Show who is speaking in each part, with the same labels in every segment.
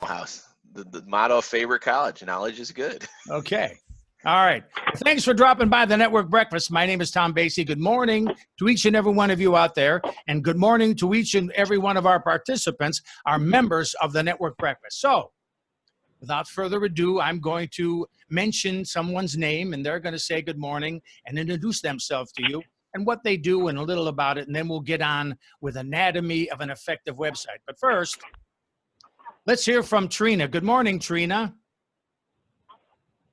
Speaker 1: Wow. The motto of favorite college, knowledge is good.
Speaker 2: Okay. All right. Thanks for dropping by the Network Breakfast. My name is Tom Basie. Good morning to each and every one of you out there. And good morning to each and every one of our participants, our members of the Network Breakfast. So without further ado, I'm going to mention someone's name, and they're going to say good morning and introduce themselves to you and what they do and a little about it. And then we'll get on with anatomy of an effective website. But first, let's hear from Trina. Good morning, Trina.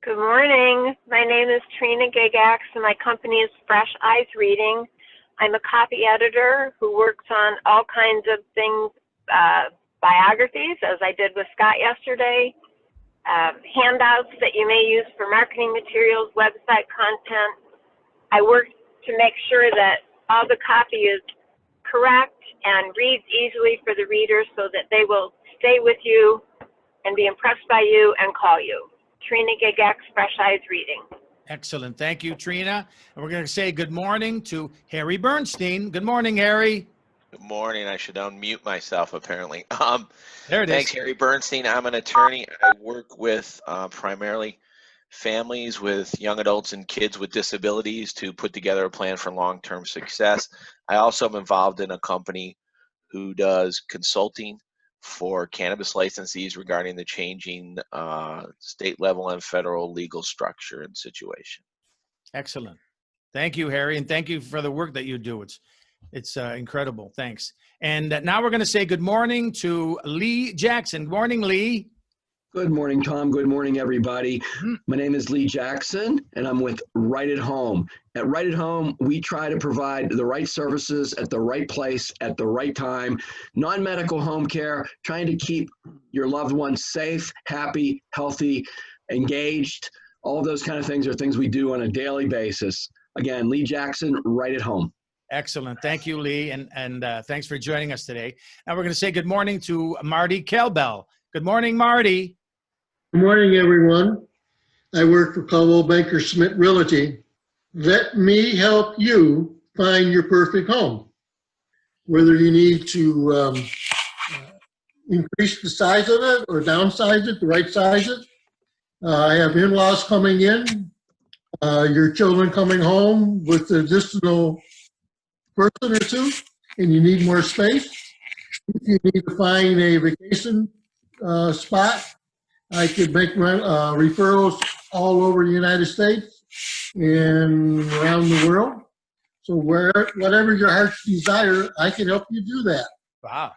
Speaker 3: Good morning. My name is Trina Gigax, and my company is Fresh Eyes Reading. I'm a copy editor who works on all kinds of things, biographies, as I did with Scott yesterday, handouts that you may use for marketing materials, website content. I work to make sure that all the copy is correct and reads easily for the readers so that they will stay with you and be impressed by you and call you. Trina Gigax, Fresh Eyes Reading.
Speaker 2: Excellent. Thank you, Trina. And we're going to say good morning to Harry Bernstein. Good morning, Harry.
Speaker 1: Good morning. I should unmute myself, apparently.
Speaker 2: There it is.
Speaker 1: Thanks, Harry Bernstein. I'm an attorney. I work with primarily families with young adults and kids with disabilities to put together a plan for long-term success. I also am involved in a company who does consulting for cannabis licensees regarding the changing state level and federal legal structure and situation.
Speaker 2: Excellent. Thank you, Harry, and thank you for the work that you do. It's incredible. Thanks. And now we're going to say good morning to Lee Jackson. Good morning, Lee.
Speaker 4: Good morning, Tom. Good morning, everybody. My name is Lee Jackson, and I'm with Right at Home. At Right at Home, we try to provide the right services at the right place at the right time, non-medical home care, trying to keep your loved ones safe, happy, healthy, engaged. All of those kind of things are things we do on a daily basis. Again, Lee Jackson, Right at Home.
Speaker 2: Excellent. Thank you, Lee, and thanks for joining us today. Now we're going to say good morning to Marty Kelbel. Good morning, Marty.
Speaker 5: Good morning, everyone. I work for Coldwell Banker Schmidt Realty. Let me help you find your perfect home. Whether you need to increase the size of it or downsize it, right size it. I have in-laws coming in, your children coming home with an additional person or two, and you need more space. If you need to find a vacation spot, I could make referrals all over the United States and around the world. So whatever your heart's desire, I can help you do that.
Speaker 2: Wow.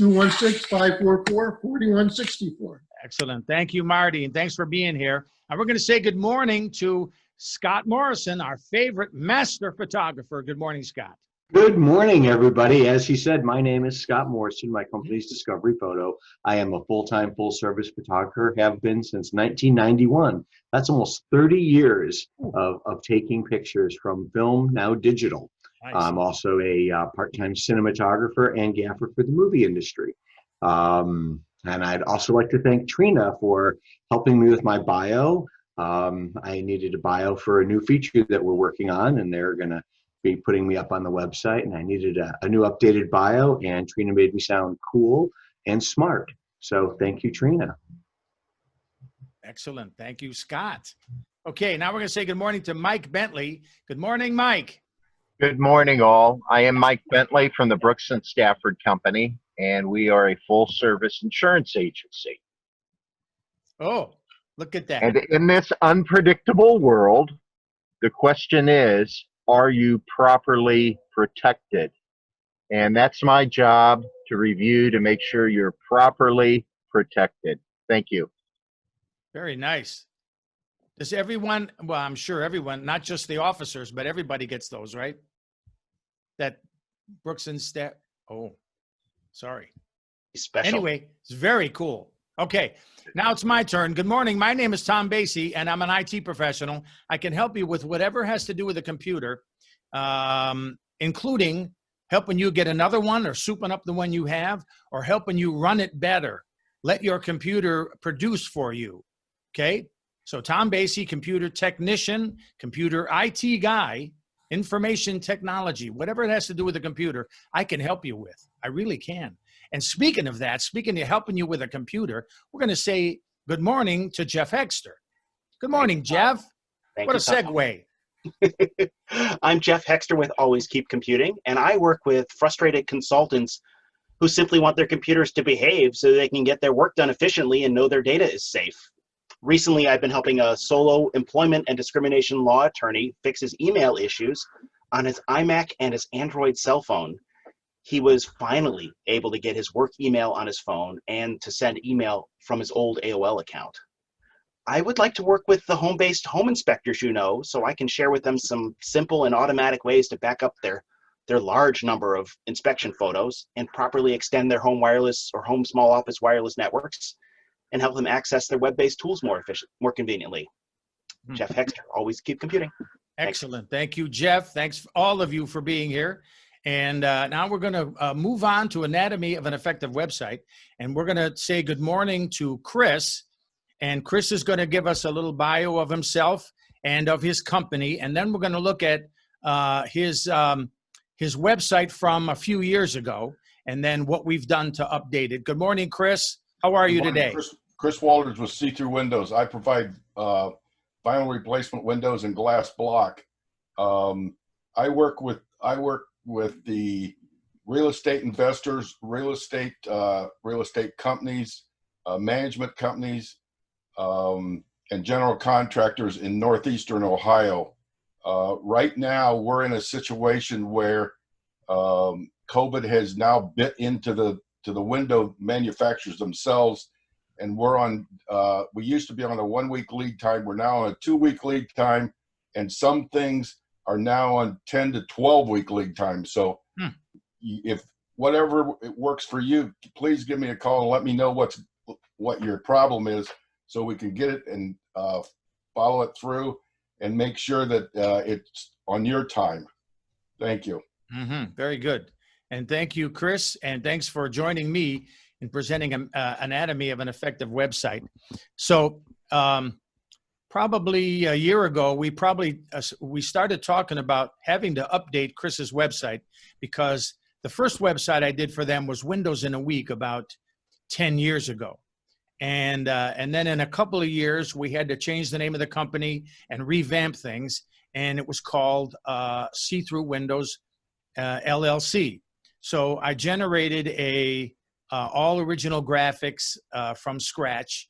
Speaker 5: 216-544-4164.
Speaker 2: Excellent. Thank you, Marty, and thanks for being here. And we're going to say good morning to Scott Morrison, our favorite master photographer. Good morning, Scott.
Speaker 6: Good morning, everybody. As he said, my name is Scott Morrison. My company is Discovery Photo. I am a full-time, full-service photographer, have been since 1991. That's almost 30 years of taking pictures from film, now digital.
Speaker 2: Nice.
Speaker 6: I'm also a part-time cinematographer and gaffer for the movie industry. And I'd also like to thank Trina for helping me with my bio. I needed a bio for a new feature that we're working on, and they're going to be putting me up on the website, and I needed a new updated bio, and Trina made me sound cool and smart. So thank you, Trina.
Speaker 2: Excellent. Thank you, Scott. Okay, now we're going to say good morning to Mike Bentley. Good morning, Mike.
Speaker 7: Good morning, all. I am Mike Bentley from the Brooks and Stafford Company, and we are a full-service insurance agency.
Speaker 2: Oh, look at that.
Speaker 7: And in this unpredictable world, the question is, are you properly protected? And that's my job to review to make sure you're properly protected. Thank you.
Speaker 2: Very nice. Does everyone, well, I'm sure everyone, not just the officers, but everybody gets those, right? That Brooks and Staff, oh, sorry.
Speaker 1: Special.
Speaker 2: Anyway, it's very cool. Okay, now it's my turn. Good morning. My name is Tom Basie, and I'm an IT professional. I can help you with whatever has to do with a computer, including helping you get another one or souping up the one you have, or helping you run it better. Let your computer produce for you, okay? So Tom Basie, computer technician, computer IT guy, information technology, whatever it has to do with a computer, I can help you with. I really can. And speaking of that, speaking of helping you with a computer, we're going to say good morning to Jeff Hexter. Good morning, Jeff. What a segue.
Speaker 8: I'm Jeff Hexter with Always Keep Computing, and I work with frustrated consultants who simply want their computers to behave so they can get their work done efficiently and know their data is safe. Recently, I've been helping a solo employment and discrimination law attorney fix his email issues on his iMac and his Android cell phone. He was finally able to get his work email on his phone and to send email from his old AOL account. I would like to work with the home-based home inspectors you know, so I can share with them some simple and automatic ways to back up their large number of inspection photos and properly extend their home wireless or home small office wireless networks and help them access their web-based tools more conveniently. Jeff Hexter, Always Keep Computing.
Speaker 2: Excellent. Thank you, Jeff. Thanks all of you for being here. And now we're going to move on to Anatomy of an Effective Website. And we're going to say good morning to Chris. And Chris is going to give us a little bio of himself and of his company. And then we're going to look at his website from a few years ago, and then what we've done to update it. Good morning, Chris. How are you today?
Speaker 9: Chris Walters with See-Through Windows. I provide vinyl replacement windows and glass block. I work with the real estate investors, real estate companies, management companies, and general contractors in northeastern Ohio. Right now, we're in a situation where COVID has now bit into the window manufacturers themselves, and we're on. We used to be on a 1 week lead time. We're now on a 2 week lead time, and some things are now on 10 to 12 week lead time. So, if whatever it works for you, please give me a call and let me know what your problem is, so we can get it and follow it through and make sure that it's on your time. Thank you.
Speaker 2: Very good. And thank you, Chris. And thanks for joining me in presenting Anatomy of an Effective Website. So probably a year ago, we started talking about having to update Chris's website, because the first website I did for them was Windows in a Week about 10 years ago. And then in a couple of years, we had to change the name of the company and revamp things. And it was called See-Through Windows LLC. So I generated a all original graphics from scratch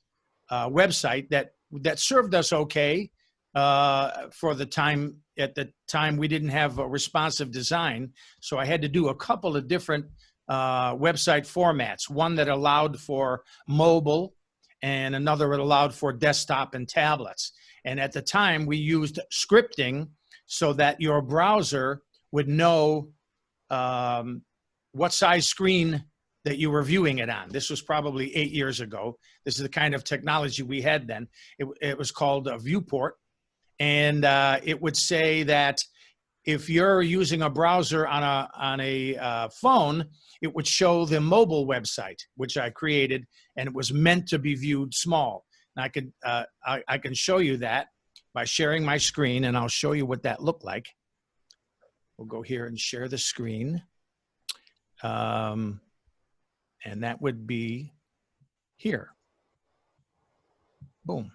Speaker 2: website that served us okay for the time. At the time, we didn't have a responsive design. So I had to do a couple of different website formats, one that allowed for mobile and another that allowed for desktop and tablets. And at the time, we used scripting so that your browser would know what size screen that you were viewing it on. This was probably 8 years ago. This is the kind of technology we had then. It was called a viewport. And it would say that if you're using a browser on a phone, it would show the mobile website, which I created, and it was meant to be viewed small. And I can show you that by sharing my screen, and I'll show you what that looked like. We'll go here and share the screen. And that would be here. Boom.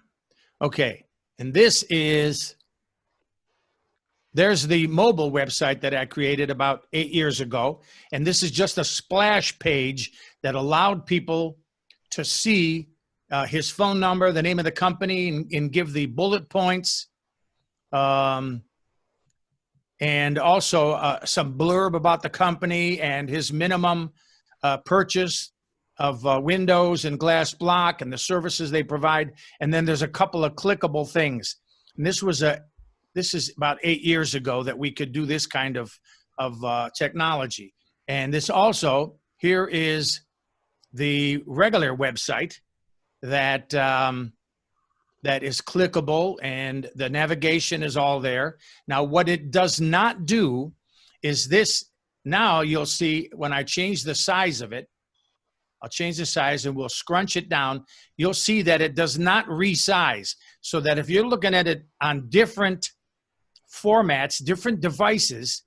Speaker 2: Okay. And there's the mobile website that I created about 8 years ago. And this is just a splash page that allowed people to see his phone number, the name of the company, and give the bullet points. And also some blurb about the company and his minimum purchase of windows and glass block and the services they provide. And then there's a couple of clickable things. And this is about 8 years ago that we could do this kind of technology. And this also, here is the regular website that is clickable, and the navigation is all there. Now, what it does not do is this. Now you'll see when I change the size of it, I'll change the size and we'll scrunch it down. You'll see that it does not resize, so that if you're looking at it on different formats, different devices,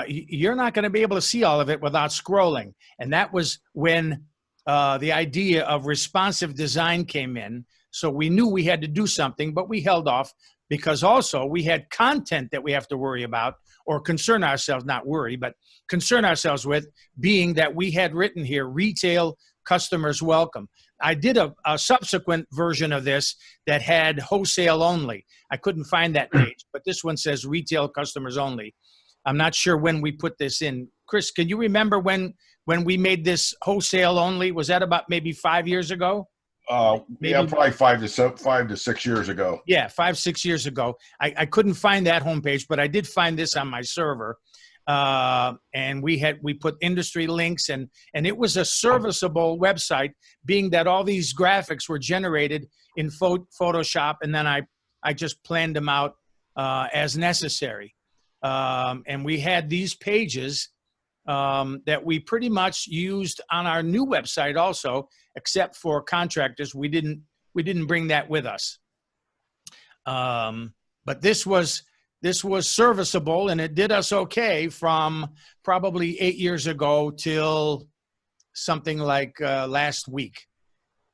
Speaker 2: you're not going to be able to see all of it without scrolling. And that was when the idea of responsive design came in. So we knew we had to do something, but we held off because also we had content that we have to worry about or concern ourselves, not worry, but concern ourselves with, being that we had written here, retail customers welcome. I did a subsequent version of this that had wholesale only. I couldn't find that page, but this one says retail customers only. I'm not sure when we put this in. Chris, can you remember when we made this wholesale only? Was that about maybe 5 years ago?
Speaker 9: Yeah, probably 5 to 6 years ago.
Speaker 2: Yeah, 5, 6 years ago. I couldn't find that homepage, but I did find this on my server. And we put industry links, and it was a serviceable website, being that all these graphics were generated in Photoshop, and then I just planned them out as necessary. And we had these pages that we pretty much used on our new website also, except for contractors. We didn't bring that with us. But this was serviceable, and it did us okay from probably 8 years ago till something like last week,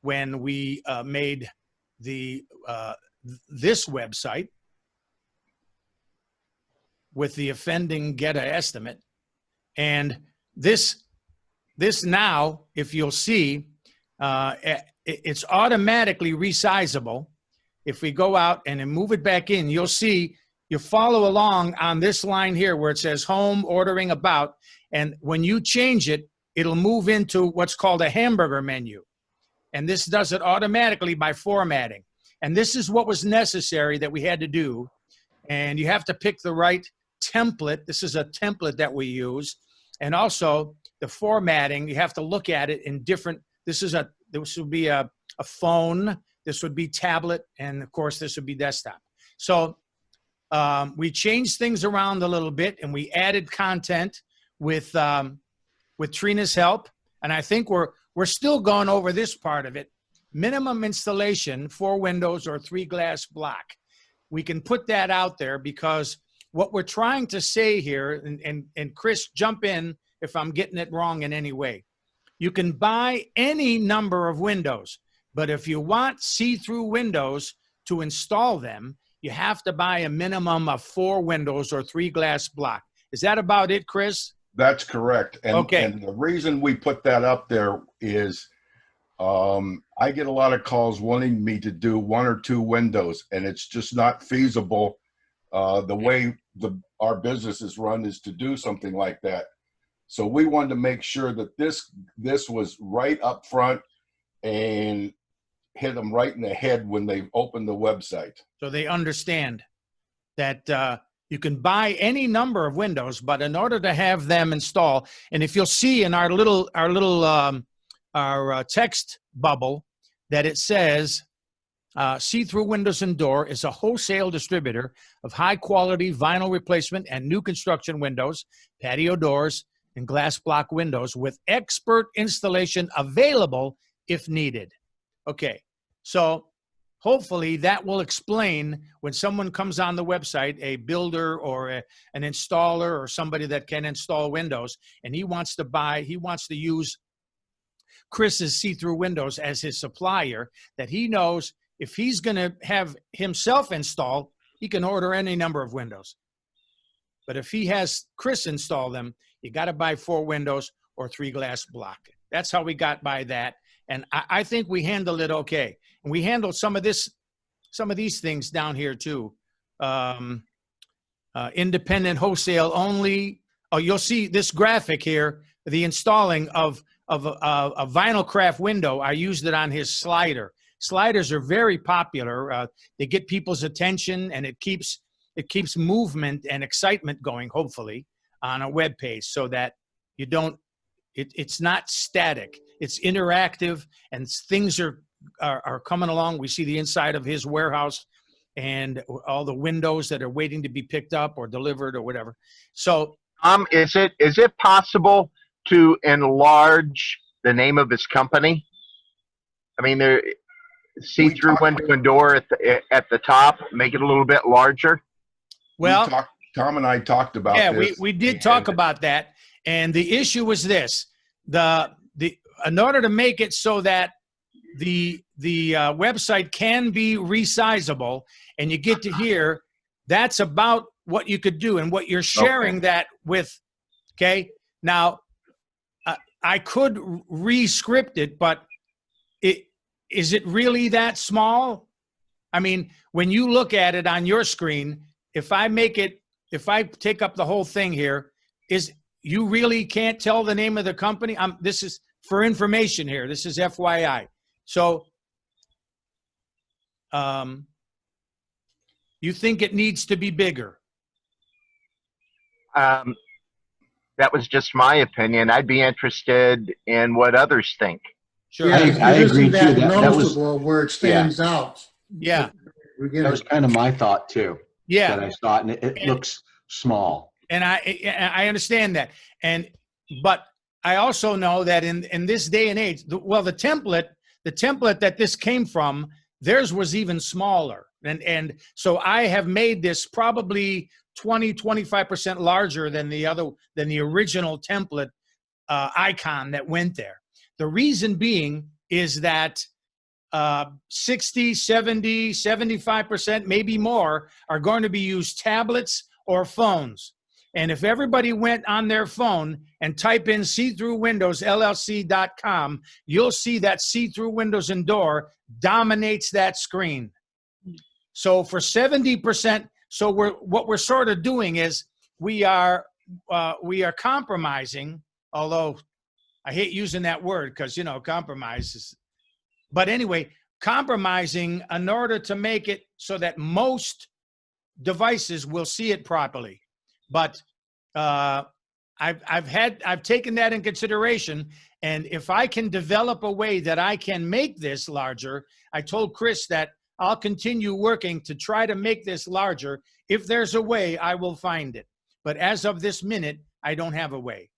Speaker 2: when we made this website with the offending get a estimate. And this now, if you'll see, it's automatically resizable. If we go out and then move it back in, you'll see, you follow along on this line here where it says home, ordering, about, and when you change it, it'll move into what's called a hamburger menu. And this does it automatically by formatting. And this is what was necessary that we had to do. And you have to pick the right template. This is a template that we use. And also the formatting, you have to look at it in different, this would be a phone, this would be tablet, and of course this would be desktop. So we changed things around a little bit, and we added content with Trina's help. And I think we're still going over this part of it. Minimum installation, 4 windows or 3 glass block. We can put that out there because what we're trying to say here, and Chris, jump in if I'm getting it wrong in any way. You can buy any number of windows, but if you want see-through windows to install them, you have to buy a minimum of 4 windows or 3 glass block. Is that about it, Chris?
Speaker 9: That's correct. And,
Speaker 2: okay.
Speaker 9: And the reason we put that up there is I get a lot of calls wanting me to do 1 or 2 windows, and it's just not feasible. The way our business is run is to do something like that. So we wanted to make sure that this was right up front and hit them right in the head when they open the website.
Speaker 2: So they understand that you can buy any number of windows, but in order to have them install, and if you'll see in our text bubble that it says, See-Through Windows and Door is a wholesale distributor of high-quality vinyl replacement and new construction windows, patio doors, and glass block windows with expert installation available if needed. Okay, so hopefully that will explain when someone comes on the website, a builder or an installer or somebody that can install windows, and he wants to use Chris's See-Through Windows as his supplier, that he knows if he's going to have himself install, he can order any number of windows. But if he has Chris install them, you got to buy 4 windows or 3 glass block. That's how we got by that. And I think we handled it okay. And we handled some of these things down here too. Independent wholesale only. Oh, you'll see this graphic here, the installing of a vinyl craft window. I used it on his slider. Sliders are very popular. They get people's attention, and it keeps movement and excitement going, hopefully, on a web page, so that you don't, it's not static. It's interactive, and things are coming along. We see the inside of his warehouse and all the windows that are waiting to be picked up or delivered or whatever. So,
Speaker 7: is it possible to enlarge the name of his company? I mean, there, See-Through Window and Door at the top, make it a little bit larger.
Speaker 2: Well,
Speaker 9: Tom and I talked about
Speaker 2: Yeah,
Speaker 9: this.
Speaker 2: we did talk about that. And the issue was this, in order to make it so that the website can be resizable and you get to here, that's about what you could do and what you're sharing that with. Okay. Now, I could re-script it, but is it really that small? I mean, when you look at it on your screen, if I take up the whole thing here, you really can't tell the name of the company? This is for information here. This is FYI. So, you think it needs to be bigger?
Speaker 7: That was just my opinion. I'd be interested in what others think.
Speaker 2: Sure.
Speaker 5: Yeah,
Speaker 6: I
Speaker 5: it
Speaker 6: agree
Speaker 5: isn't
Speaker 6: too.
Speaker 5: that
Speaker 6: That was
Speaker 5: noticeable where it stands out.
Speaker 2: Yeah.
Speaker 6: that was kind of my thought too.
Speaker 2: Yeah.
Speaker 6: That I saw it, and it looks small.
Speaker 2: And I understand that. But I also know that in this day and age, the template that this came from, theirs was even smaller. And so I have made this probably 20-25% larger than the original template icon that went there. The reason being is that 60, 70, 75%, maybe more, are going to be used tablets or phones. And if everybody went on their phone and type in see-through-windows-llc.com, you'll see that see-through windows and door dominates that screen. So for 70%, what we're sort of doing is we are compromising, although I hate using that word because, compromise is, but anyway, compromising in order to make it so that most devices will see it properly. But I've taken that in consideration, and if I can develop a way that I can make this larger, I told Chris that I'll continue working to try to make this larger. If there's a way, I will find it. But as of this minute, I don't have a way.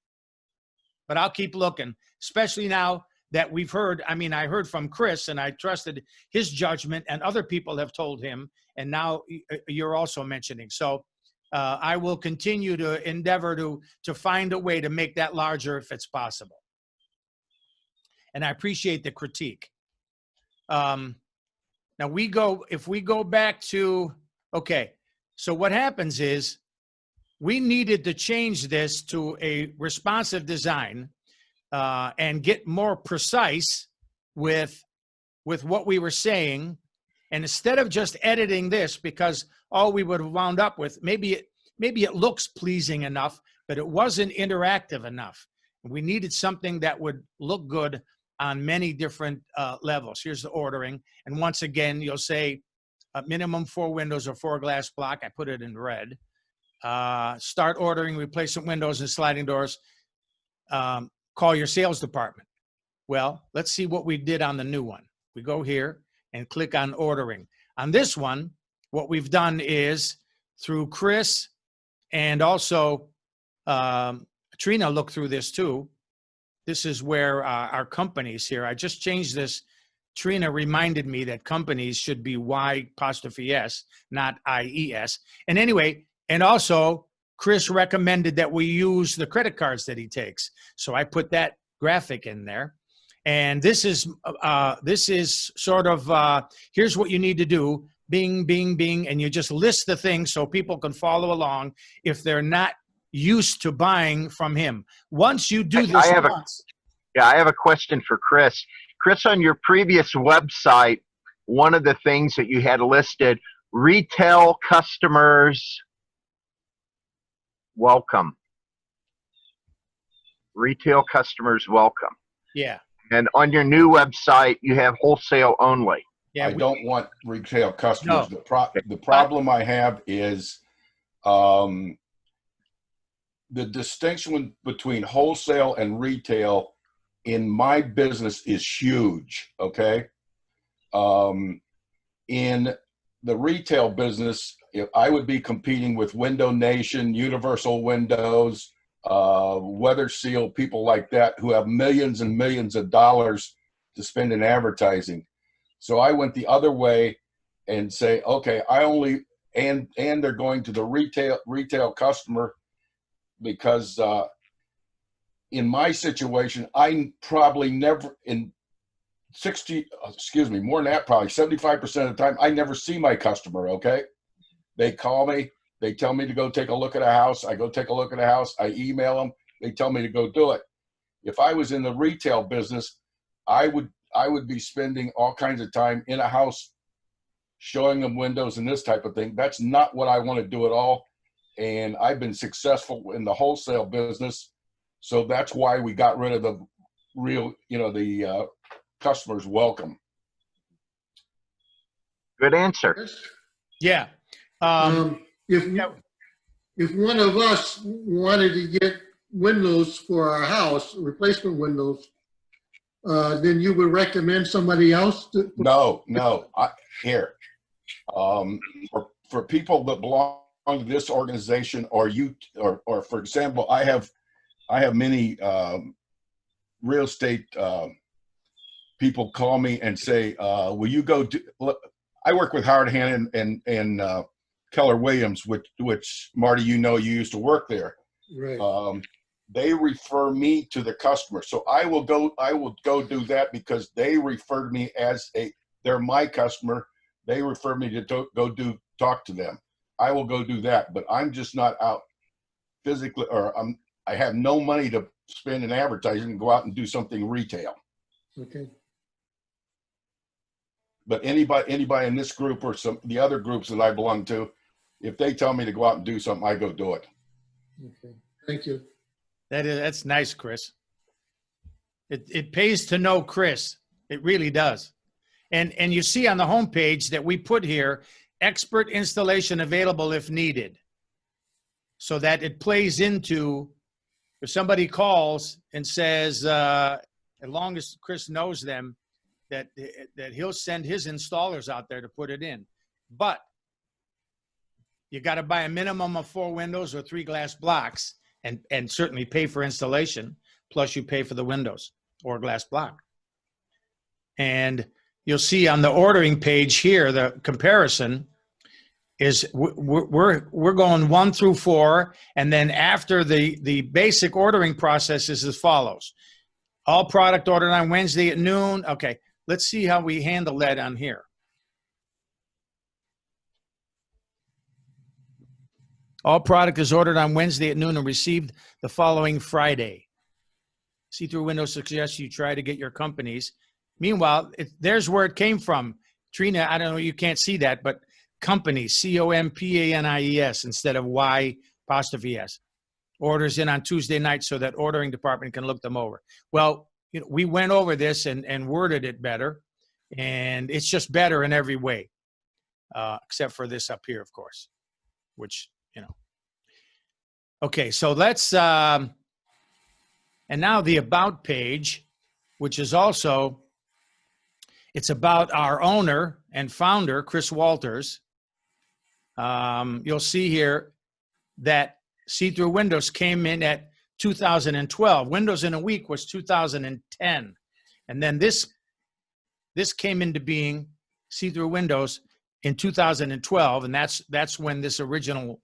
Speaker 2: But I'll keep looking, especially now that we've heard. I mean, I heard from Chris, and I trusted his judgment, and other people have told him, and now you're also mentioning. So I will continue to endeavor to find a way to make that larger if it's possible. And I appreciate the critique. Now if we go back to, okay, so what happens is we needed to change this to a responsive design and get more precise with what we were saying. And instead of just editing this, because all we would have wound up with, maybe it looks pleasing enough, but it wasn't interactive enough. We needed something that would look good on many different levels. Here's the ordering. And once again, you'll say minimum 4 windows or 4 glass block. I put it in red. Start ordering replacement windows and sliding doors. Call your sales department. Well, let's see what we did on the new one. We go here and click on ordering. On this one, what we've done is through Chris and also Trina looked through this too. This is where our companies here. I just changed this. Trina reminded me that companies should be Y''S, not IES. And anyway, and also Chris recommended that we use the credit cards that he takes. So I put that graphic in there. And this is sort of, here's what you need to do. Bing, bing, bing. And you just list the things so people can follow along if they're not used to buying from him. Once you do this
Speaker 7: I have a question for Chris. Chris, on your previous website, one of the things that you had listed, retail customers welcome. Retail customers welcome.
Speaker 2: Yeah.
Speaker 7: And on your new website, you have wholesale only.
Speaker 2: Yeah,
Speaker 9: I don't want retail customers.
Speaker 2: No.
Speaker 9: The problem I have is the distinction between wholesale and retail in my business is huge, okay? In the retail business, I would be competing with Window Nation, Universal Windows, Weather Seal, people like that who have millions and millions of dollars to spend in advertising. So I went the other way and say, okay, I only and they're going to the retail customer, because in my situation, I probably never in 60, excuse me, more than that, probably 75% of the time, I never see my customer. Okay, they call me, they tell me to go take a look at a house. I go take a look at a house. I email them. They tell me to go do it. If I was in the retail business, I would be spending all kinds of time in a house showing them windows and this type of thing. That's not what I want to do at all. And I've been successful in the wholesale business. So that's why we got rid of the real, the customers welcome.
Speaker 7: Good answer.
Speaker 2: Yeah.
Speaker 5: If one of us wanted to get windows for our house, replacement windows, then you would recommend somebody else?
Speaker 9: No. Here, for people that belong to this organization, or for example, I have many real estate people call me and say, "Will you go do?" I work with Howard Hannon and Keller Williams, which Marty, you used to work there.
Speaker 5: Right.
Speaker 9: They refer me to the customer, so I will go do that because they referred me they're my customer. They refer me to talk to them. I will go do that, but I'm just not out physically, I have no money to spend in advertising and go out and do something retail.
Speaker 5: Okay.
Speaker 9: But anybody in this group or the other groups that I belong to, if they tell me to go out and do something, I go do it.
Speaker 5: Okay. Thank you.
Speaker 2: That's nice, Chris. It pays to know Chris. It really does. And you see on the homepage that we put here, expert installation available if needed. So that it plays into, if somebody calls and says, as long as Chris knows them, that he'll send his installers out there to put it in. But you got to buy a minimum of 4 windows or 3 glass blocks and certainly pay for installation. Plus you pay for the windows or glass block. And you'll see on the ordering page here, the comparison is we're going 1 through 4. And then after the basic ordering process is as follows. All product ordered on Wednesday at noon. Okay. Let's see how we handle that on here. All product is ordered on Wednesday at noon and received the following Friday. See-through window suggests you try to get your companies. Meanwhile, there's where it came from. Trina, I don't know, you can't see that, but companies, C-O-M-P-A-N-I-E-S instead of Y''S. Orders in on Tuesday night so that ordering department can look them over. Well, we went over this and worded it better, and it's just better in every way, except for this up here, of course, which, Okay, so let's, and now the About page, which is also, it's about our owner and founder, Chris Walters. You'll see here that see-through windows came in at 2012. Windows in a week was 2010. And then this came into being, see-through windows, in 2012. And that's when this original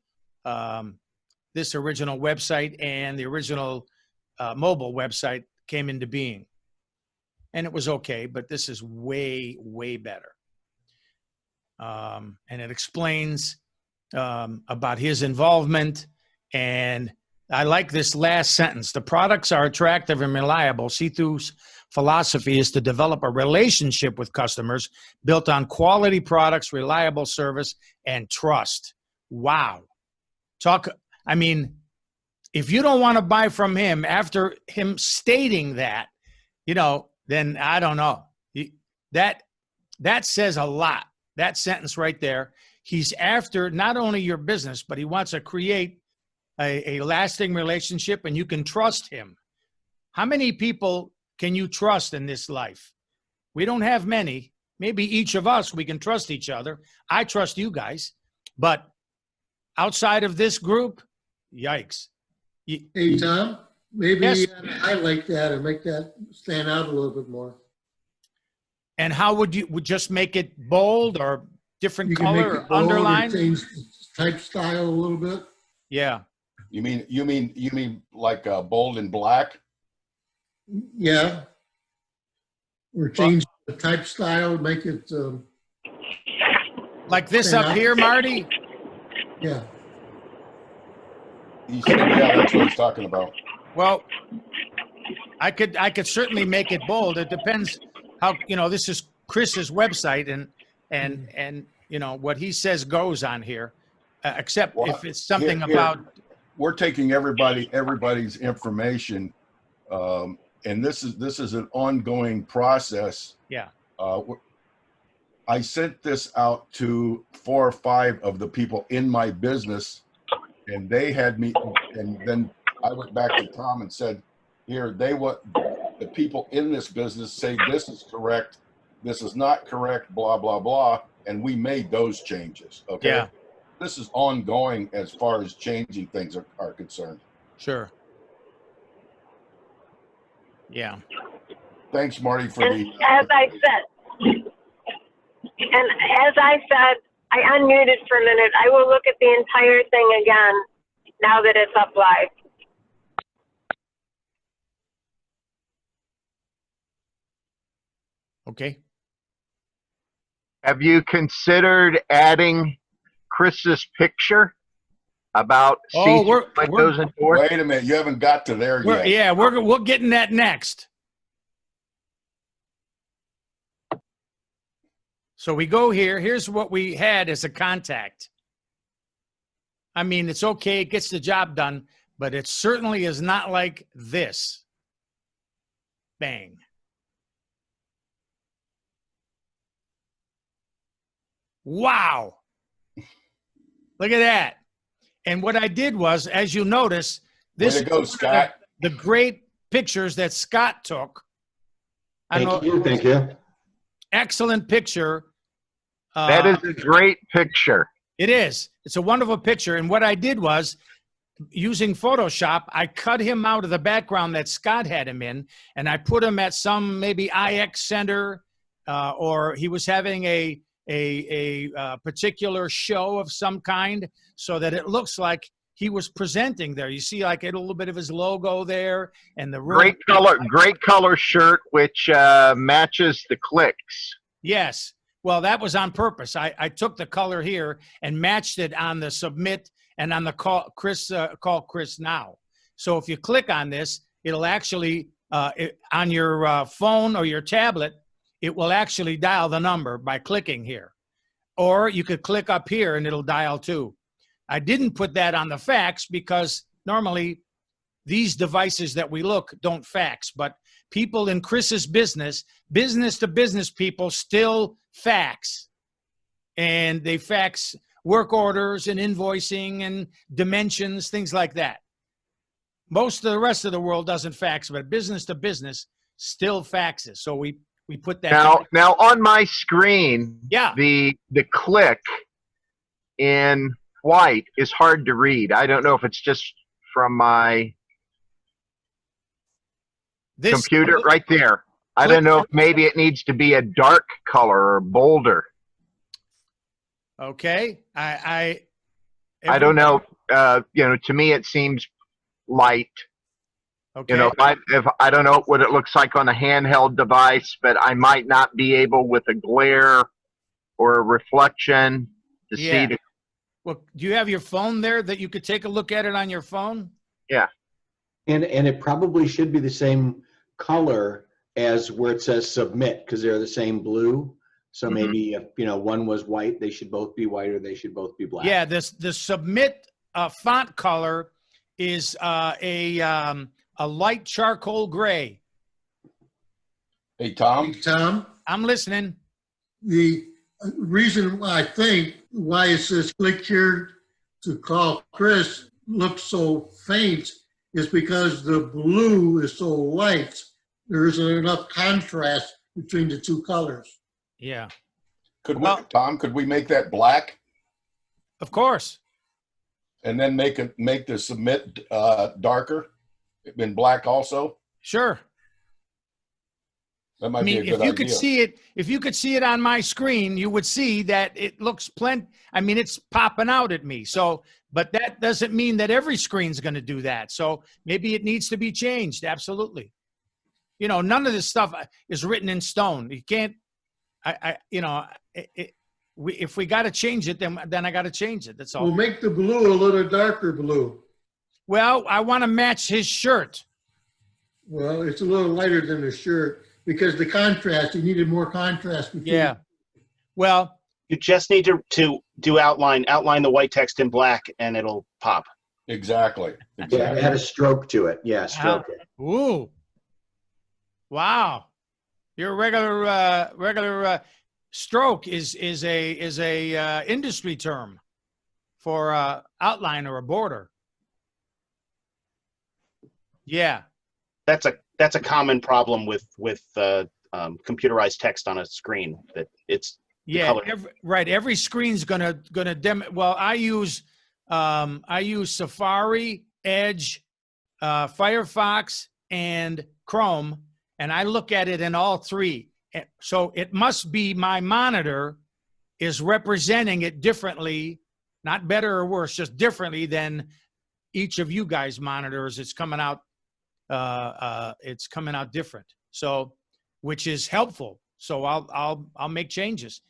Speaker 2: website and the original mobile website came into being. And it was okay, but this is way, way better. And it explains about his involvement. And I like this last sentence. The products are attractive and reliable. See-through's philosophy is to develop a relationship with customers built on quality products, reliable service, and trust. Wow. If you don't want to buy from him after him stating that, then I don't know. That says a lot. That sentence right there. He's after not only your business, but he wants to create a lasting relationship, and you can trust him. How many people can you trust in this life? We don't have many. Maybe each of us, we can trust each other. I trust you guys. But outside of this group, yikes.
Speaker 5: Hey, Tom, maybe
Speaker 2: Yes.
Speaker 5: you ought to highlight that and make that stand out a little bit more.
Speaker 2: And how would you just make it bold or different
Speaker 5: You can make
Speaker 2: color
Speaker 5: it
Speaker 2: or
Speaker 5: bold or
Speaker 2: underline.
Speaker 5: change the type style a little bit.
Speaker 2: Yeah.
Speaker 9: You mean like bold and black?
Speaker 5: Yeah. Or change the type style, make it,
Speaker 2: Like this
Speaker 5: stand
Speaker 2: up
Speaker 5: out.
Speaker 2: here, Marty?
Speaker 5: Yeah.
Speaker 9: He said, yeah, that's what he's talking about.
Speaker 2: Well, I could certainly make it bold. It depends how, this is Chris's website and what he says goes on here, except
Speaker 9: Well,
Speaker 2: if it's something
Speaker 9: here,
Speaker 2: about.
Speaker 9: We're taking everybody's information, and this is an ongoing process.
Speaker 2: Yeah.
Speaker 9: I sent this out to 4 or 5 of the people in my business, and they had me, and then I went back to Tom and said, here, the people in this business say this is correct, this is not correct, blah, blah, blah, and we made those changes, okay?
Speaker 2: Yeah.
Speaker 9: This is ongoing as far as changing things are concerned.
Speaker 2: Sure. Yeah.
Speaker 9: Thanks, Marty, for
Speaker 3: And
Speaker 9: the.
Speaker 3: as I said, I unmuted for a minute. I will look at the entire thing again now that it's up live.
Speaker 2: Okay.
Speaker 7: Have you considered adding Chris's picture about
Speaker 2: Oh,
Speaker 7: see-through windows and doors?
Speaker 9: Wait a minute, you haven't got to there yet.
Speaker 2: Yeah, we're getting that next. So we go here. Here's what we had as a contact. I mean, it's okay. It gets the job done, but it certainly is not like this. Bang. Wow. Look at that. And what I did was, as you notice, this
Speaker 9: Way to go, Scott.
Speaker 2: the great pictures that Scott took.
Speaker 4: Thank you.
Speaker 2: Excellent picture.
Speaker 7: That is a great picture.
Speaker 2: It is. It's a wonderful picture. And what I did was, using Photoshop, I cut him out of the background that Scott had him in, and I put him at some maybe IX center, or he was having a particular show of some kind, so that it looks like he was presenting there. You see, like, a little bit of his logo there, and the
Speaker 7: Great color shirt, which matches the clicks.
Speaker 2: Yes. Well, that was on purpose. I took the color here and matched it on the submit and on the call Chris now. So if you click on this, it'll actually, on your phone or your tablet, it will actually dial the number by clicking here. Or you could click up here and it'll dial too. I didn't put that on the fax because normally these devices that we look don't fax, but people in Chris's business to business people still fax, and they fax work orders and invoicing and dimensions, things like that. Most of the rest of the world doesn't fax, but business to business still faxes. So we put that.
Speaker 7: Now on my screen,
Speaker 2: yeah,
Speaker 7: the click in white is hard to read. I don't know if it's just from my computer right there. I don't know if maybe it needs to be a dark color or bolder.
Speaker 2: Okay. I
Speaker 7: don't know. To me it seems light.
Speaker 2: Okay.
Speaker 7: If I don't know what it looks like on a handheld device, but I might not be able with a glare or a reflection to see the.
Speaker 2: Well, do you have your phone there that you could take a look at it on your phone?
Speaker 7: Yeah.
Speaker 4: And it probably should be the same color as where it says submit, because they're the same blue. So maybe if one was white, they should both be white, or they should both be black.
Speaker 2: Yeah, the submit font color is a light charcoal gray.
Speaker 9: Hey, Tom.
Speaker 5: Tom,
Speaker 2: I'm listening.
Speaker 5: the reason I think why it says click here to call Chris looks so faint is because the blue is so light. There isn't enough contrast between the two colors.
Speaker 2: Yeah.
Speaker 9: Tom, could we make that black?
Speaker 2: Of course.
Speaker 9: And then make the submit darker in black also?
Speaker 2: Sure.
Speaker 9: That
Speaker 2: I
Speaker 9: might be
Speaker 2: mean,
Speaker 9: a good
Speaker 2: if you could
Speaker 9: idea.
Speaker 2: see it, if you could see it on my screen, you would see that it looks plenty. I mean, it's popping out at me. So, but that doesn't mean that every screen's going to do that. So maybe it needs to be changed. Absolutely. You know, none of this stuff is written in stone. You can't. If we got to change it, then I got to change it. That's all.
Speaker 5: We'll make the blue a little darker blue.
Speaker 2: Well, I want to match his shirt.
Speaker 5: Well, it's a little lighter than the shirt because the contrast, you needed more contrast. Between.
Speaker 2: Yeah. Well,
Speaker 8: You just need to do outline the white text in black, and it'll pop.
Speaker 9: Exactly.
Speaker 6: Yeah, it had a stroke to it. Yeah, stroke it.
Speaker 2: Ooh. Wow. Your regular stroke is a industry term for outline or a border. Yeah.
Speaker 8: That's a common problem with computerized text on a screen. That it's
Speaker 2: Yeah, every screen's gonna well, I use Safari, Edge, Firefox, and Chrome, and I look at it in all three. So it must be my monitor is representing it differently, not better or worse, just differently than each of you guys' monitors. It's coming out different. So, which is helpful. So I'll make changes,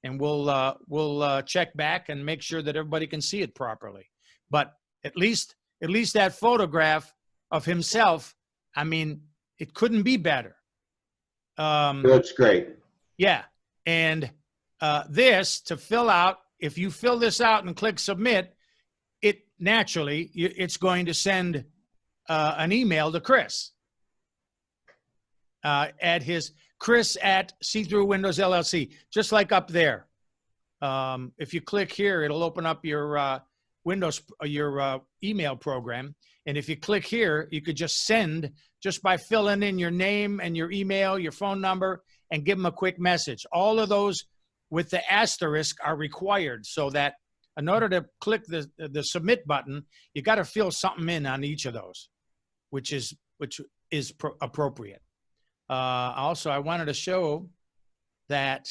Speaker 2: and we'll check back and make sure that everybody can see it properly. But at least that photograph of himself, I mean, it couldn't be better.
Speaker 6: That's great.
Speaker 2: Yeah, and this to fill out. If you fill this out and click submit, it naturally it's going to send an email to Chris at his Chris at See-Through Windows LLC, just like up there. If you click here, it'll open up your your email program. And if you click here, you could just send just by filling in your name and your email, your phone number, and give them a quick message. All of those with the asterisk are required, so that in order to click the submit button, you got to fill something in on each of those, which is appropriate. Also, I wanted to show that,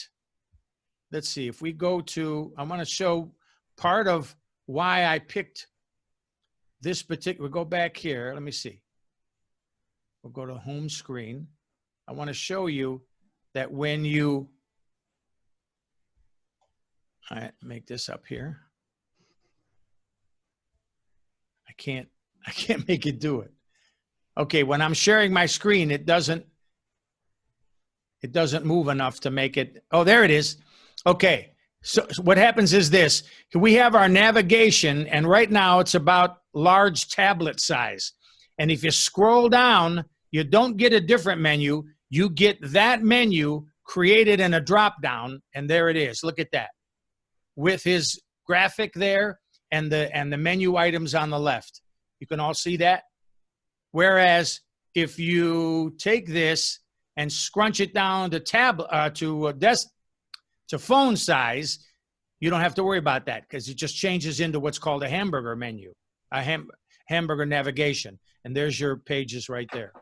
Speaker 2: let's see, if we go to, I want to show part of why I picked this particular, we'll go back here. Let me see. We'll go to home screen. I want to show you that when you, all right, make this up here. I can't make it do it. Okay, when I'm sharing my screen, it doesn't move enough to make it. Oh, there it is. Okay, so what happens is this. We have our navigation, and right now it's about large tablet size. And if you scroll down, you don't get a different menu. You get that menu created in a drop-down, and there it is. Look at that. With his graphic there and the menu items on the left. You can all see that? Whereas if you take this and scrunch it down to phone size, you don't have to worry about that because it just changes into what's called a hamburger menu, hamburger navigation. And there's your pages right there.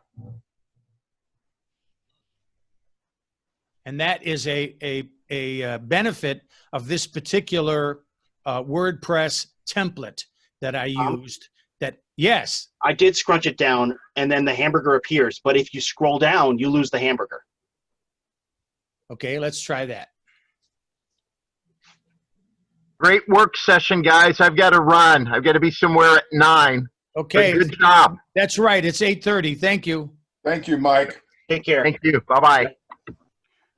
Speaker 2: And that is a benefit of this particular WordPress template that I used. Yes.
Speaker 8: I did scrunch it down, and then the hamburger appears. But if you scroll down, you lose the hamburger.
Speaker 2: Okay, let's try that.
Speaker 7: Great work session, guys. I've got to run. I've got to be somewhere at 9.
Speaker 2: Okay.
Speaker 7: But good job.
Speaker 2: That's right. It's 8:30. Thank you.
Speaker 9: Thank you, Mike.
Speaker 8: Take care.
Speaker 7: Thank you. Bye-bye.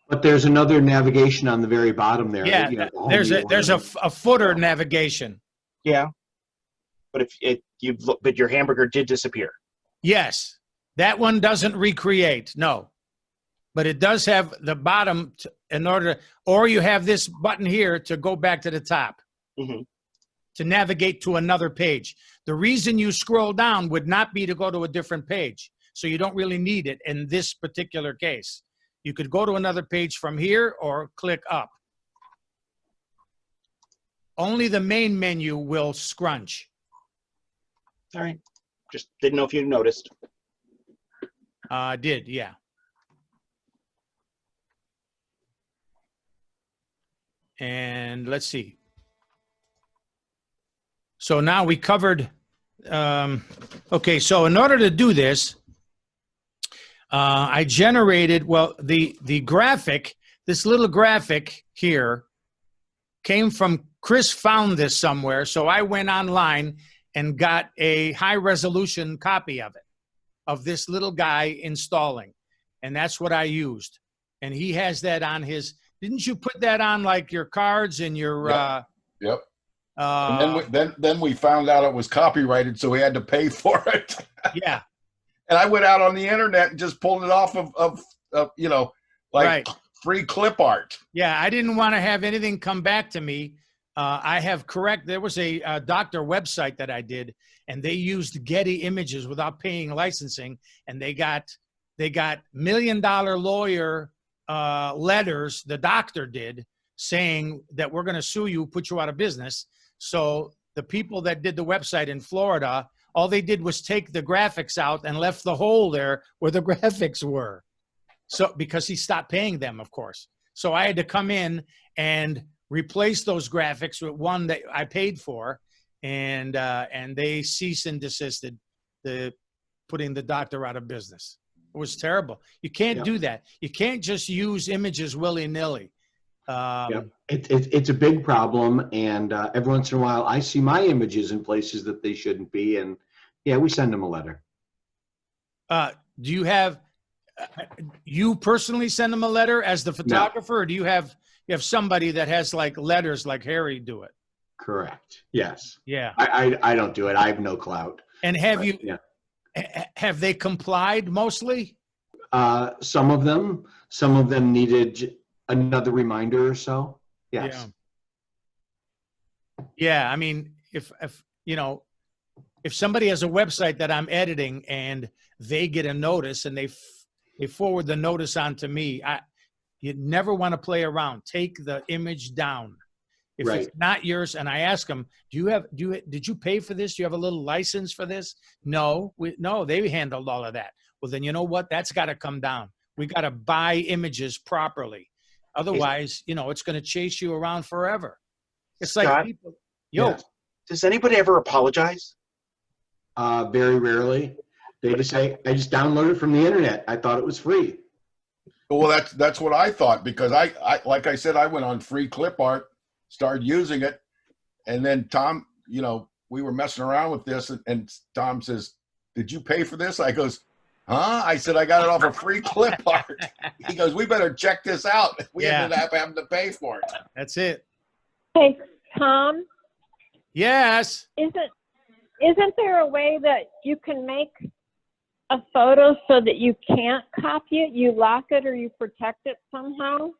Speaker 6: But there's another navigation on the very bottom there.
Speaker 2: Yeah,
Speaker 6: You know,
Speaker 2: there's a footer navigation.
Speaker 8: Yeah. But but your hamburger did disappear.
Speaker 2: Yes, that one doesn't recreate. No, but it does have the bottom or you have this button here to go back to the top to navigate to another page. The reason you scroll down would not be to go to a different page, so you don't really need it in this particular case. You could go to another page from here or click up. Only the main menu will scrunch.
Speaker 8: All right. Just didn't know if you noticed.
Speaker 2: Did, yeah. And let's see. So now we covered, okay, so in order to do this, I generated, well, the graphic, this little graphic here came from, Chris found this somewhere, so I went online and got a high resolution copy of it, of this little guy installing. And that's what I used. And he has that on his, didn't you put that on like your cards and your,
Speaker 9: Yep. And then we found out it was copyrighted, so we had to pay for it.
Speaker 2: Yeah.
Speaker 9: And I went out on the internet and just pulled it off of you know, like
Speaker 2: Right.
Speaker 9: free clip art.
Speaker 2: Yeah, I didn't want to have anything come back to me. I have there was a doctor website that I did, and they used Getty images without paying licensing, and they got $1 million lawyer letters, the doctor did, saying that we're going to sue you, put you out of business. So the people that did the website in Florida, all they did was take the graphics out and left the hole there where the graphics were. So because he stopped paying them, of course. So I had to come in and replace those graphics with one that I paid for, and they cease and desisted putting the doctor out of business. It was terrible. You can't do that. You can't just use images willy-nilly.
Speaker 6: It's a big problem, and every once in a while I see my images in places that they shouldn't be, and yeah, we send them a letter.
Speaker 2: Do you have you personally send them a letter as the photographer, or do you have somebody that has like letters like Harry do it?
Speaker 6: Correct. Yes.
Speaker 2: Yeah.
Speaker 6: I don't do it. I have no clout.
Speaker 2: And have they complied mostly?
Speaker 6: Some of them needed another reminder or so. Yes.
Speaker 2: Yeah. I mean, if you know, if somebody has a website that I'm editing and they get a notice and they forward the notice on to me, you never want to play around. Take the image down. If it's not yours, and I ask them, did you pay for this? Do you have a little license for this? No, they handled all of that. Well, then you know what? That's got to come down. We got to buy images properly. Otherwise, you know, it's going to chase you around forever. It's
Speaker 8: Scott,
Speaker 2: like people,
Speaker 8: does anybody ever apologize?
Speaker 6: Very rarely. They just say, I just downloaded it from the internet. I thought it was free.
Speaker 9: Well, that's what I thought, because I like I said, I went on free clip art, started using it, and then Tom, you know, we were messing around with this, and Tom says, "Did you pay for this?" I goes, "Huh?" I said, "I got it off of free clip art." He goes, "We better check this out." We ended up having to pay for it.
Speaker 2: That's it.
Speaker 3: Hey, Tom.
Speaker 2: Yes.
Speaker 3: Isn't there a way that you can make a photo so that you can't copy it? You lock it or you protect it somehow?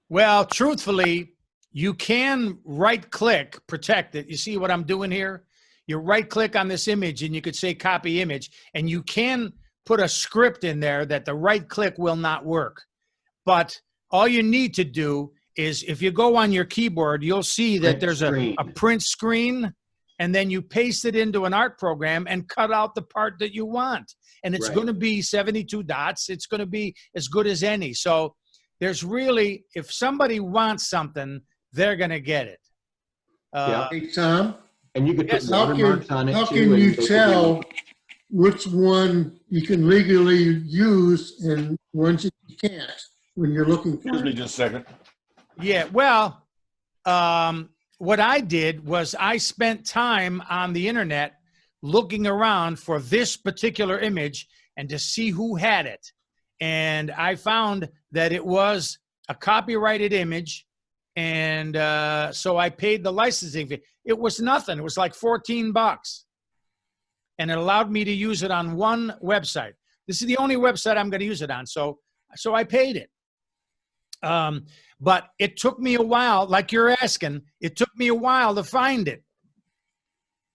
Speaker 2: Well, truthfully, you can right-click, protect it. You see what I'm doing here? You right-click on this image, and you could say copy image, and you can put a script in there that the right-click will not work. But all you need to do is, if you go on your keyboard, you'll see that there's a print screen, and then you paste it into an art program and cut out the part that you want. And it's going to be 72 dots. It's going to be as good as any. So there's really, if somebody wants something, they're going to get it.
Speaker 5: Hey, Tom.
Speaker 6: And you could put watermarks on it.
Speaker 5: How can you tell which one you can legally use and ones that you can't when you're looking for?
Speaker 9: Excuse me just a second.
Speaker 2: Yeah, well, what I did was I spent time on the internet looking around for this particular image and to see who had it. And I found that it was a copyrighted image. And so I paid the licensing fee. It was nothing. It was like $14. And it allowed me to use it on one website. This is the only website I'm going to use it on. So I paid it. But it took me a while, like you're asking, it took me a while to find it.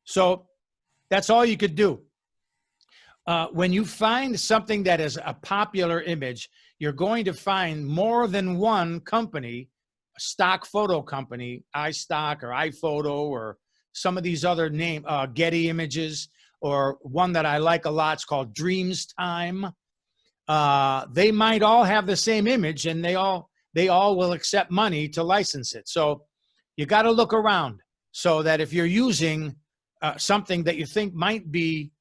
Speaker 2: So that's all you could do. When you find something that is a popular image, you're going to find more than one company, a stock photo company, iStock or iPhoto or some of these other Getty Images, or one that I like a lot. It's called Dreams Time. They might all have the same image, and they all they all will accept money to license it. So you got to look around so that if you're using something that you think might be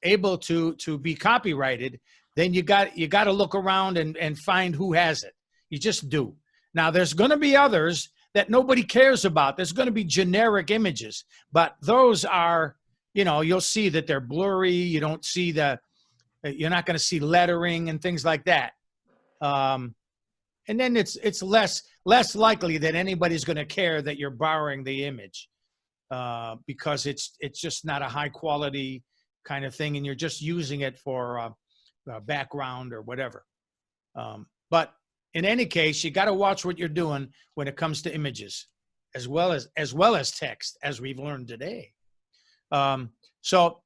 Speaker 2: able to be copyrighted, then you got to look around and find who has it. You just do. Now, there's going to be others that nobody cares about. There's going to be generic images, but those are, you'll see that they're blurry. You don't see you're not going to see lettering and things like that. And then it's less likely that anybody's going to care that you're borrowing the image because it's just not a high quality kind of thing, and you're just using it for background or whatever. But in any case, you got to watch what you're doing when it comes to images, as well as text, as we've learned today. So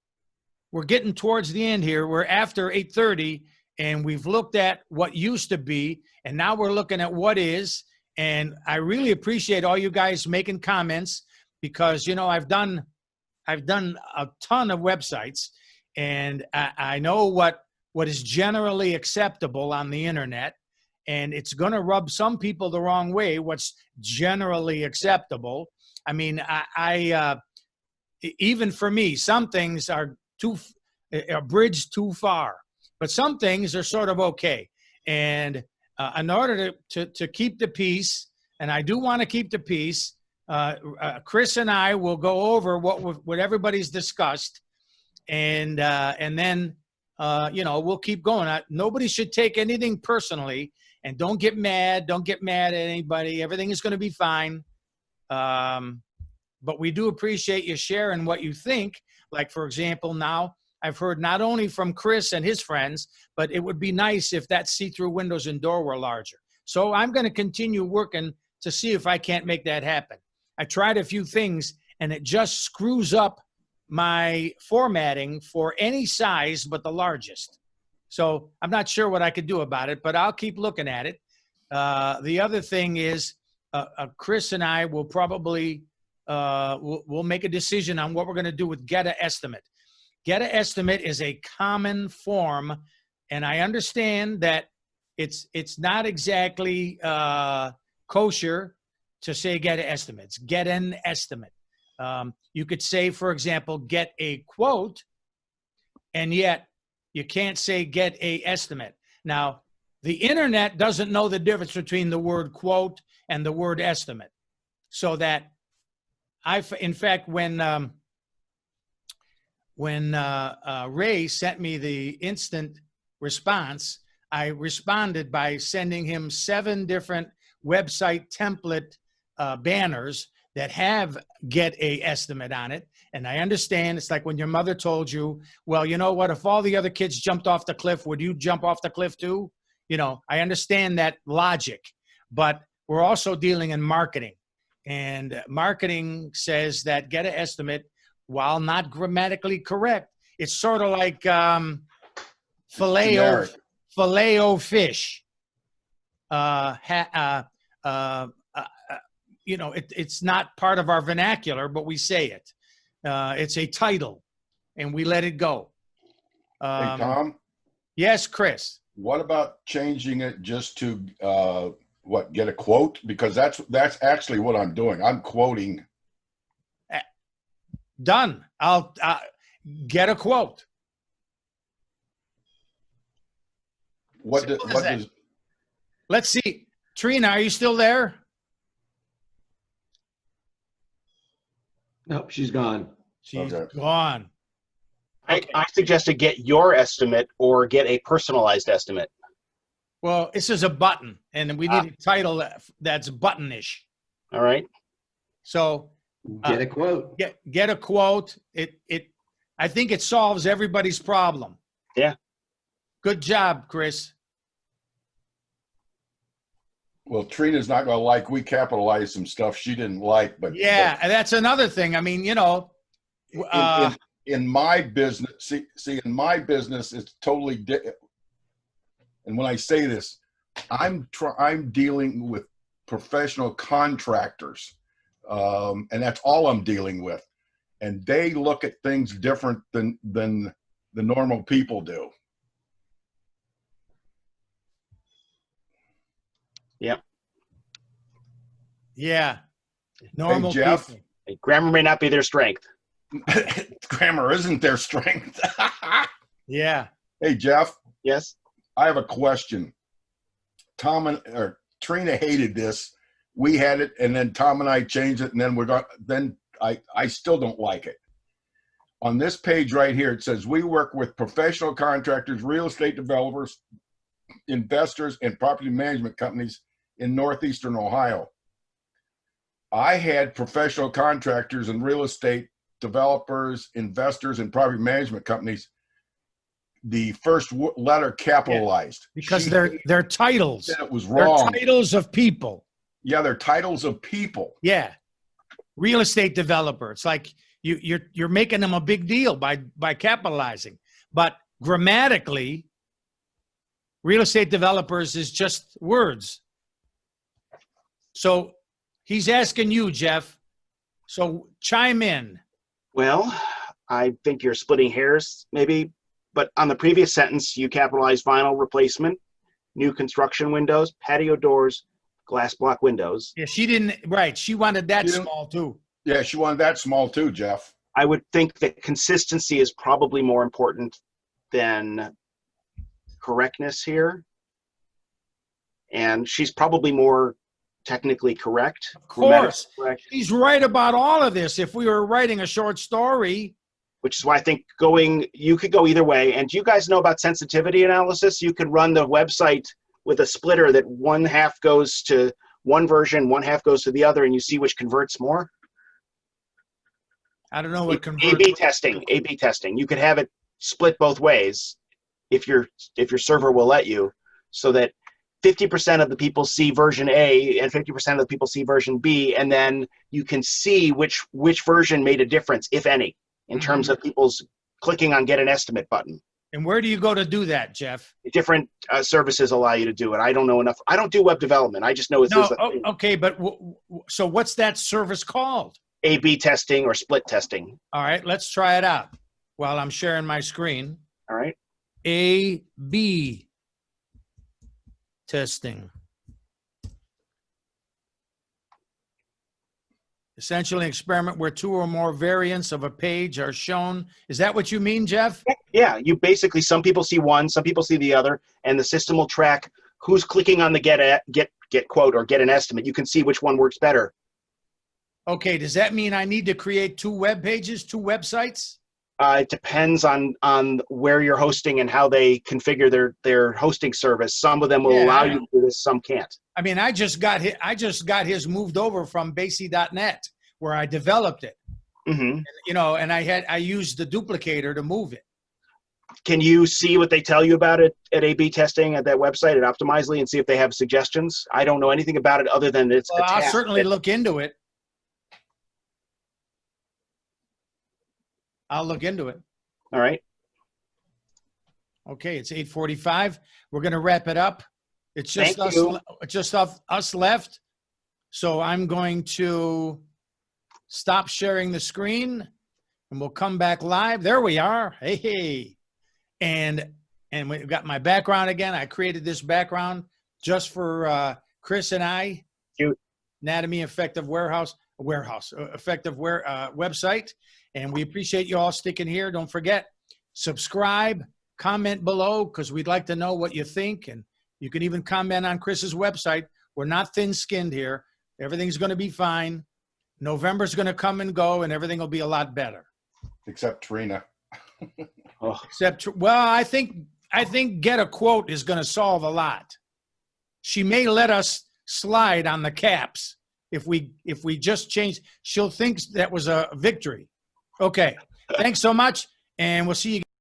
Speaker 2: we're getting towards the end here. We're after 8:30, and we've looked at what used to be, and now we're looking at what is. And I really appreciate all you guys making comments because I've done a ton of websites, and I know what is generally acceptable on the internet. And it's going to rub some people the wrong way, what's generally acceptable. I mean, even for me, some things are a bridge too far, but some things are sort of okay. And in order to keep the peace, and I do want to keep the peace, Chris and I will go over what everybody's discussed, and then we'll keep going. Nobody should take anything personally. And don't get mad. Don't get mad at anybody. Everything is going to be fine. But we do appreciate you sharing what you think. Like, for example, now I've heard not only from Chris and his friends, but it would be nice if that see-through windows and door were larger. So I'm going to continue working to see if I can't make that happen. I tried a few things, and it just screws up my formatting for any size but the largest. So I'm not sure what I could do about it, but I'll keep looking at it. The other thing is Chris and I will probably we'll make a decision on what we're going to do with get a estimate. Get a estimate is a common form, and I understand that it's not exactly kosher to say get estimates. Get an estimate. You could say, for example, get a quote, and yet you can't say get a estimate. Now, the internet doesn't know the difference between the word quote and the word estimate. So that in fact, when Ray sent me the instant response, I responded by sending him 7 different website template banners that have get a estimate on it. And I understand it's like when your mother told you, well, you know what, if all the other kids jumped off the cliff, would you jump off the cliff too? I understand that logic, but we're also dealing in marketing. And marketing says that get an estimate, while not grammatically correct, it's sort of like filet-o fish. It's not part of our vernacular, but we say it. It's a title, and we let it go.
Speaker 9: Hey, Tom?
Speaker 2: Yes, Chris?
Speaker 9: What about changing it just to, get a quote? Because that's actually what I'm doing. I'm quoting.
Speaker 2: Done. I'll get a quote.
Speaker 9: What does...
Speaker 2: Let's see. Trina, are you still there?
Speaker 4: Nope, she's gone.
Speaker 2: She's
Speaker 9: Okay.
Speaker 2: gone.
Speaker 8: I suggested get your estimate or get a personalized estimate.
Speaker 2: Well, this is a button, and we need a title that's buttonish.
Speaker 8: All right.
Speaker 2: So
Speaker 4: Get a quote.
Speaker 2: Get a quote. I think it solves everybody's problem.
Speaker 8: Yeah.
Speaker 2: Good job, Chris.
Speaker 9: Well, Trina's not going to like, we capitalized some stuff she didn't like, but
Speaker 2: yeah, and that's another thing. I mean,
Speaker 9: in my business, see, in my business, it's totally different. And when I say this, I'm dealing with professional contractors, and that's all I'm dealing with. And they look at things different than the normal people do.
Speaker 2: Yeah. Normal
Speaker 9: Jeff.
Speaker 2: people.
Speaker 8: Grammar may not be their strength.
Speaker 9: Grammar isn't their strength.
Speaker 2: Yeah.
Speaker 9: Hey, Jeff,
Speaker 8: Yes.
Speaker 9: I have a question. Trina hated this. We had it, and then Tom and I changed it, and then I still don't like it. On this page right here, it says, we work with professional contractors, real estate developers, investors, and property management companies in Northeastern Ohio. I had professional contractors and real estate developers, investors, and property management companies, the first letter capitalized.
Speaker 2: Because they're titles.
Speaker 9: Said it was wrong.
Speaker 2: They're titles of people.
Speaker 9: Yeah, they're titles of people.
Speaker 2: Yeah. Real estate developer. It's like you're making them a big deal by capitalizing. But grammatically, real estate developers is just words. So he's asking you, Jeff. So chime in.
Speaker 8: Well, I think you're splitting hairs, maybe. But on the previous sentence, you capitalized vinyl replacement, new construction windows, patio doors, glass block windows.
Speaker 2: Yeah, she didn't. Right. She wanted that small too.
Speaker 9: Yeah, she wanted that small too, Jeff.
Speaker 8: I would think that consistency is probably more important than correctness here. And she's probably more technically correct.
Speaker 2: Of course.
Speaker 8: Correct.
Speaker 2: He's right about all of this. If we were writing a short story.
Speaker 8: Which is why I think you could go either way. And do you guys know about sensitivity analysis? You could run the website with a splitter that one half goes to one version, one half goes to the other, and you see which converts more.
Speaker 2: I don't know what converts.
Speaker 8: A/B testing. A/B testing. You could have it split both ways if your server will let you, so that 50% of the people see version A and 50% of the people see version B, and then you can see which version made a difference, if any, in terms of people's clicking on get an estimate button.
Speaker 2: And where do you go to do that, Jeff?
Speaker 8: Different services allow you to do it. I don't know enough. I don't do web development. I just know it's
Speaker 2: okay, but so what's that service called?
Speaker 8: A/B testing or split testing.
Speaker 2: All right, let's try it out while I'm sharing my screen.
Speaker 8: All right.
Speaker 2: A/B testing. Essentially an experiment where two or more variants of a page are shown. Is that what you mean, Jeff?
Speaker 8: Yeah, you basically, some people see one, some people see the other, and the system will track who's clicking on the get quote or get an estimate. You can see which one works better.
Speaker 2: Okay, does that mean I need to create two web pages, two websites?
Speaker 8: It depends on where you're hosting and how they configure their hosting service. Some of them will allow you to do this, some can't.
Speaker 2: I mean, I just got his moved over from Basie.net where I developed it.
Speaker 8: Mm-hmm.
Speaker 2: And I used the duplicator to move it.
Speaker 8: Can you see what they tell you about it at A/B testing at that website at Optimizely and see if they have suggestions? I don't know anything about it other than it's a task.
Speaker 2: I'll certainly look into it. I'll look into it.
Speaker 8: All right.
Speaker 2: Okay, it's 8:45. We're going to wrap it up. It's just us left. So I'm going to stop sharing the screen and we'll come back live. There we are. Hey. And we've got my background again. I created this background just for Chris and I.
Speaker 8: Cute.
Speaker 2: Anatomy Effective website. And we appreciate you all sticking here. Don't forget, subscribe, comment below, because we'd like to know what you think. And you can even comment on Chris's website. We're not thin-skinned here. Everything's going to be fine. November's going to come and go, and everything will be a lot better.
Speaker 9: Except Trina.
Speaker 2: I think get a quote is going to solve a lot. She may let us slide on the caps if we just change. She'll think that was a victory. Okay. Thanks so much, and we'll see you.